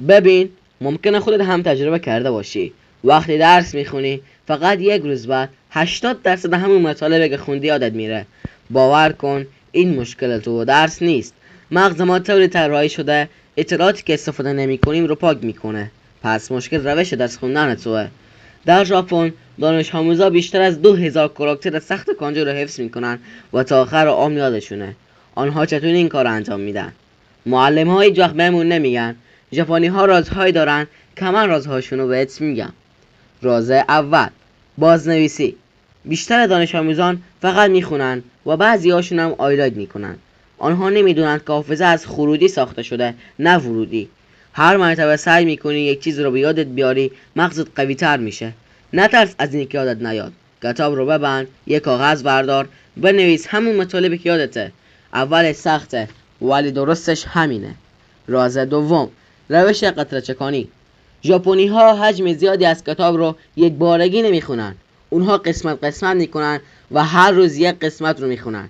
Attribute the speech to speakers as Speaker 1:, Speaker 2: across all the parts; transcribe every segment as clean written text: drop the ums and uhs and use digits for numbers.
Speaker 1: ببین، ممکنه خودت هم تجربه کرده باشی. وقتی درس میخونی فقط یک روز بعد 80% همون مطالبه که خوندی یادت میره. باور کن این مشکل تو درس نیست. مغز ما طوری طراحی شده اطلاعاتی که استفاده نمیکنیم رو پاک میکنه. پس مشکل روش درس خوندن توه. در ژاپن دانش آموزا بیشتر از 2000 کاراکتر سخت کانجی رو حفظ میکنن و تا آخر عمر یادشونه. آنها چطور این کار رو انجام میدن؟ معلم ها هیچ وقت بهمون نمیگن. ژاپنی ها رازهایی دارن که من رازهاشون رو بهت میگم. راز اول، بازنویسی. بیشتر دانش آموزان فقط میخونن و بعضی هاشون هم آیلایت میکنن. آنها نمیدونن که حافظه از خروجی ساخته شده، نه ورودی. هر مرتبه سعی میکنی یک چیز رو به یادت بیاری، مغزت قوی تر میشه. نترس از اینکه یادت نیاد. کتاب رو ببند، یک کاغذ بردار، بنویس همون مطالبی که یادته. اولش سخته ولی درستش همینه. راز دوم، روش قطره چکانی. ژاپنی ها حجم زیادی از کتاب رو یک بارگی نمیخونن. اونها قسمت قسمت میکنن و هر روز یک قسمت رو میخونن.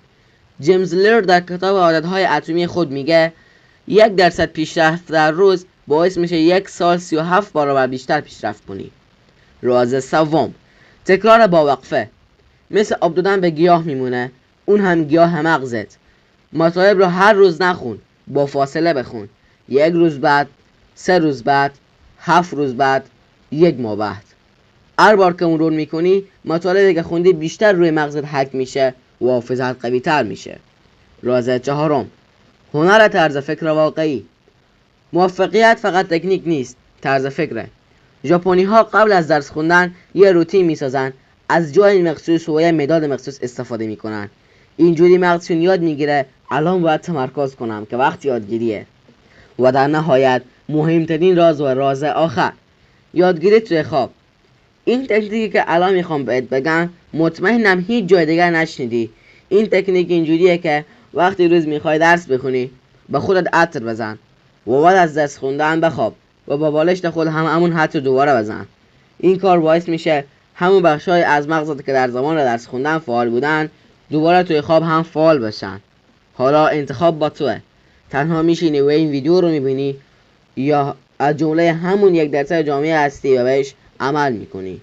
Speaker 1: جیمز لیر در کتاب عادتهای اتمی خود میگه 1% پیشرفت در روز باعث میشه 1 سال 37 برابر بیشتر پیشرفت کنی. راز سوم، تکرار با وقفه. مثل آب دادن به گیاه میمونه، اون هم گیاه مغزت. مطالب رو هر روز نخون، با فاصله بخون. 1 روز بعد، 3 روز بعد، 7 روز بعد، 1 ماه بعد. هر بار که مرور میکنی مطالبی که خوندی بیشتر روی مغزت حک میشه و حافظت قوی تر میشه. راز چهارم، هنر طرز فکر واقعی. موفقیت فقط تکنیک نیست، طرز فکره. ژاپنی ها قبل از درس خوندن یه روتین میسازن، از جای مخصوص و یه مداد مخصوص استفاده میکنن. اینجوری مغزشون یاد میگیره الان باید تمرکز کنم که وقت یادگیریه. و در نهایت مهمترین راز و راز آخر، یادگیری توی خواب. این تکنیکی که الان میخوام بهت بگم مطمئنم هیچ جای دیگر نشنیدی. این تکنیک اینجوریه که وقتی روز میخوای درس بخونی به خودت عطر بزن و بعد از درس خوندن بخواب و با بالشت خود همون عطر دوباره بزن. این کار باعث میشه همون بخشای از مغزت که در زمان درس خوندن فعال بودن دوباره توی خواب هم فعال بشن. حالا انتخاب با توه. تنها میشینی و این ویدیو رو میبینی یا از جمله همون 1% جامعه هستی و بهش عمل میکنی.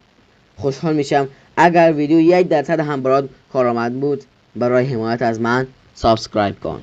Speaker 1: خوشحال میشم اگر ویدیو 1% هم برات کارآمد بود. برای حمایت از من سابسکرایب کن.